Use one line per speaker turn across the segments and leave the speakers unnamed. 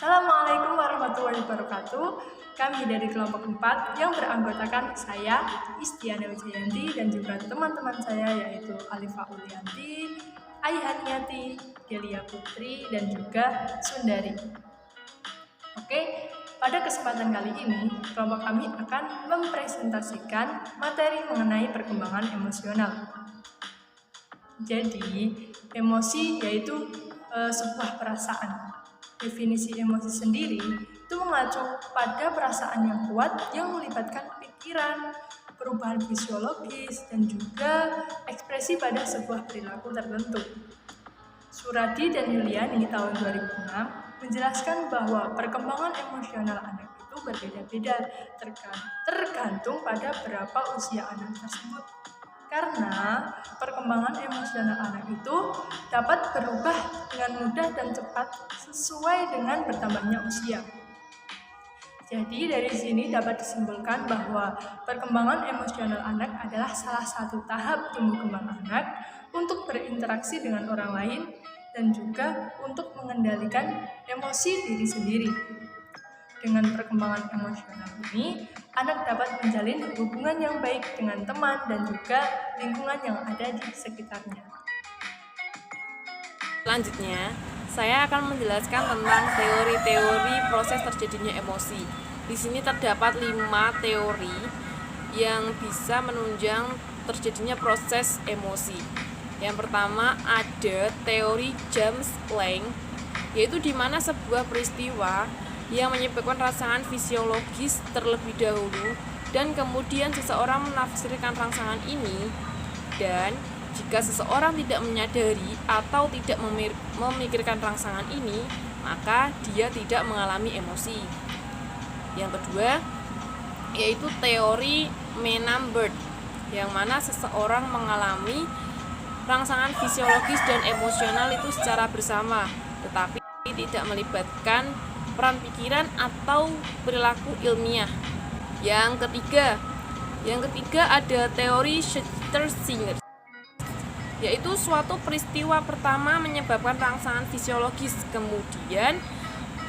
Assalamualaikum warahmatullahi wabarakatuh. Kami dari kelompok 4 yang beranggotakan saya, Istiana Wijayanti, dan juga teman-teman saya yaitu Alifa Ulianti, Aihaniati, Delia Putri, dan juga Sundari. Oke, pada kesempatan kali ini, kelompok kami akan mempresentasikan materi mengenai perkembangan emosional. Jadi, emosi yaitu sebuah perasaan. Definisi emosi sendiri itu mengacu pada perasaan yang kuat yang melibatkan pikiran, perubahan fisiologis, dan juga ekspresi pada sebuah perilaku tertentu. Suradi dan Yuliani tahun 2006 menjelaskan bahwa perkembangan emosional anak itu berbeda-beda tergantung pada berapa usia anak tersebut. Karena perkembangan emosional anak itu dapat berubah dengan mudah dan cepat sesuai dengan bertambahnya usia. Jadi dari sini dapat disimpulkan bahwa perkembangan emosional anak adalah salah satu tahap tumbuh kembang anak untuk berinteraksi dengan orang lain dan juga untuk mengendalikan emosi diri sendiri. Dengan perkembangan emosional ini, anak dapat menjalin hubungan yang baik dengan teman dan juga lingkungan yang ada di sekitarnya.
Selanjutnya, saya akan menjelaskan tentang teori-teori proses terjadinya emosi. Di sini terdapat 5 teori yang bisa menunjang terjadinya proses emosi. Yang pertama ada teori James Lange, yaitu di mana sebuah peristiwa yang menyebabkan rangsangan fisiologis terlebih dahulu dan kemudian seseorang menafsirkan rangsangan ini, dan jika seseorang tidak menyadari atau tidak memikirkan rangsangan ini, maka dia tidak mengalami emosi. Yang kedua yaitu teori Menam-Bird, yang mana seseorang mengalami rangsangan fisiologis dan emosional itu secara bersama, tetapi tidak melibatkan peran pikiran atau perilaku ilmiah. Yang ketiga ada teori Schuster-Singer, yaitu suatu peristiwa pertama menyebabkan rangsangan fisiologis, kemudian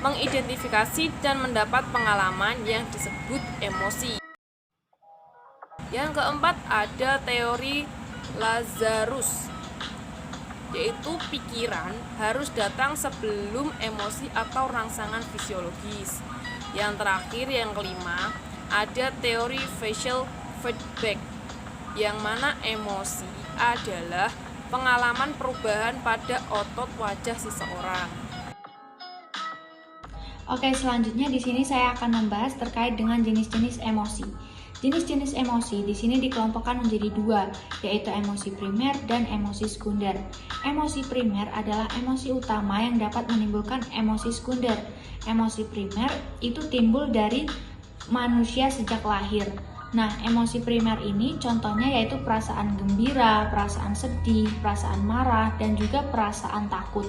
mengidentifikasi dan mendapat pengalaman yang disebut emosi. Yang keempat ada teori Lazarus, yaitu pikiran harus datang sebelum emosi atau rangsangan fisiologis. Yang terakhir, yang kelima, ada teori facial feedback, yang mana emosi adalah pengalaman perubahan pada otot wajah seseorang.
Oke, selanjutnya di sini saya akan membahas terkait dengan jenis-jenis emosi. Jenis-jenis emosi di sini dikelompokkan menjadi 2, yaitu emosi primer dan emosi sekunder. Emosi primer adalah emosi utama yang dapat menimbulkan emosi sekunder. Emosi primer itu timbul dari manusia sejak lahir. Nah, emosi primer ini contohnya yaitu perasaan gembira, perasaan sedih, perasaan marah, dan juga perasaan takut.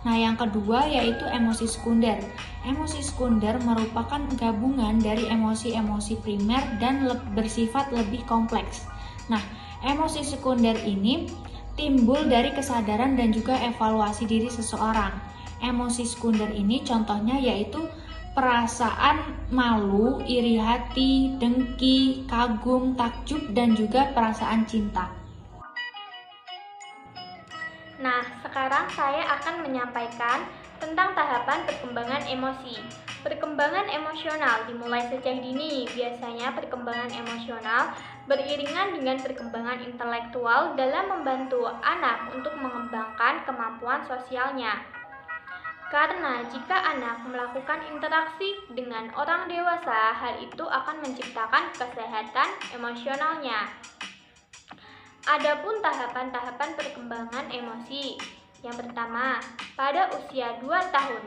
Nah, yang kedua yaitu emosi sekunder. Emosi sekunder merupakan gabungan dari emosi-emosi primer dan bersifat lebih kompleks. Nah, emosi sekunder ini timbul dari kesadaran dan juga evaluasi diri seseorang. Emosi sekunder ini contohnya yaitu perasaan malu, iri hati, dengki, kagum, takjub, dan juga perasaan cinta.
Nah, sekarang saya akan menyampaikan tentang tahapan perkembangan emosi. Perkembangan emosional dimulai sejak dini. Biasanya perkembangan emosional beriringan dengan perkembangan intelektual dalam membantu anak untuk mengembangkan kemampuan sosialnya. Karena jika anak melakukan interaksi dengan orang dewasa, hal itu akan menciptakan kesehatan emosionalnya. Adapun tahapan-tahapan perkembangan emosi. Yang pertama, pada usia 2 tahun,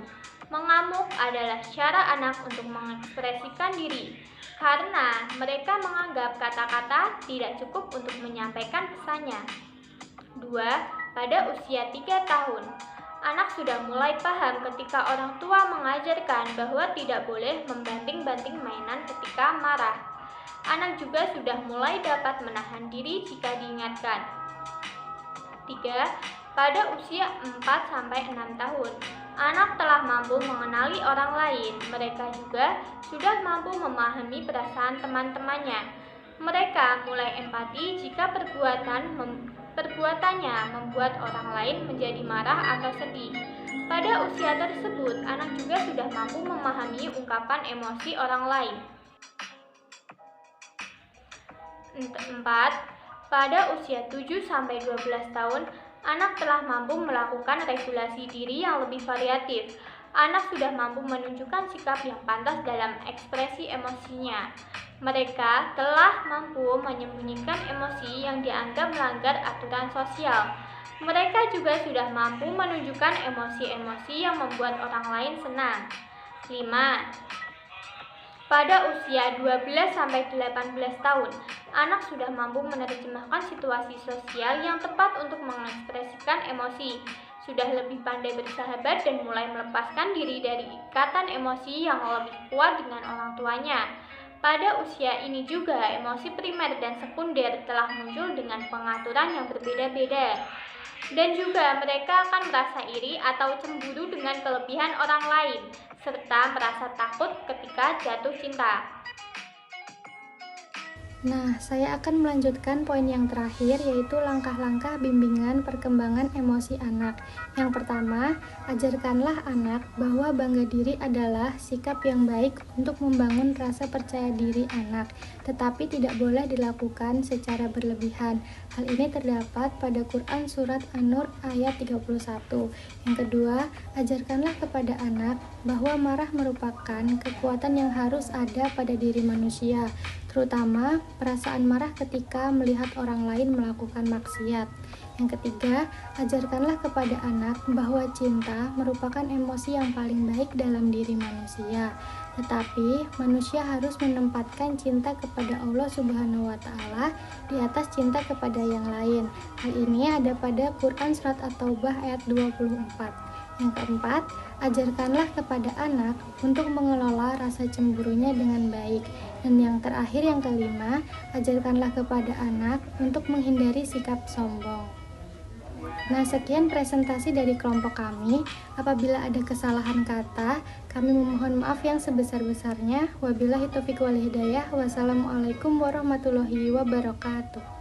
mengamuk adalah cara anak untuk mengekspresikan diri karena mereka menganggap kata-kata tidak cukup untuk menyampaikan pesannya. 2. Pada usia 3 tahun, anak sudah mulai paham ketika orang tua mengajarkan bahwa tidak boleh membanting-banting mainan ketika marah. Anak juga sudah mulai dapat menahan diri jika diingatkan. 3. Pada usia 4-6 tahun, anak telah mampu mengenali orang lain. Mereka juga sudah mampu memahami perasaan teman-temannya. Mereka mulai empati jika perbuatannya membuat orang lain menjadi marah atau sedih. Pada usia tersebut, anak juga sudah mampu memahami ungkapan emosi orang lain. 4. Pada usia 7-12 tahun, anak telah mampu melakukan regulasi diri yang lebih variatif. Anak sudah mampu menunjukkan sikap yang pantas dalam ekspresi emosinya. Mereka telah mampu menyembunyikan emosi yang dianggap melanggar aturan sosial. Mereka juga sudah mampu menunjukkan emosi-emosi yang membuat orang lain senang. 5. Pada usia 12-18 tahun, anak sudah mampu menerjemahkan situasi sosial yang tepat untuk mengekspresikan emosi, sudah lebih pandai bersahabat dan mulai melepaskan diri dari ikatan emosi yang lebih kuat dengan orang tuanya. Pada usia ini juga, emosi primer dan sekunder telah muncul dengan pengaturan yang berbeda-beda. Dan juga mereka akan merasa iri atau cemburu dengan kelebihan orang lain, serta merasa takut ketika jatuh cinta.
Nah, saya akan melanjutkan poin yang terakhir, yaitu langkah-langkah bimbingan perkembangan emosi anak. Yang pertama, ajarkanlah anak bahwa bangga diri adalah sikap yang baik untuk membangun rasa percaya diri anak, tetapi tidak boleh dilakukan secara berlebihan. Hal ini terdapat pada Quran Surat An-Nur ayat 31. Yang kedua, ajarkanlah kepada anak bahwa marah merupakan kekuatan yang harus ada pada diri manusia, terutama perasaan marah ketika melihat orang lain melakukan maksiat. Yang ketiga, ajarkanlah kepada anak bahwa cinta merupakan emosi yang paling baik dalam diri manusia. Tetapi, manusia harus menempatkan cinta kepada Allah Subhanahu wa Ta'ala di atas cinta kepada yang lain. Hal ini ada pada Quran Surat At-Taubah ayat 24. Yang keempat, ajarkanlah kepada anak untuk mengelola rasa cemburunya dengan baik. Dan yang terakhir, yang kelima, ajarkanlah kepada anak untuk menghindari sikap sombong. Nah, sekian presentasi dari kelompok kami. Apabila ada kesalahan kata, kami memohon maaf yang sebesar-besarnya. Wabillahi taufiq wal hidayah. Wassalamualaikum warahmatullahi wabarakatuh.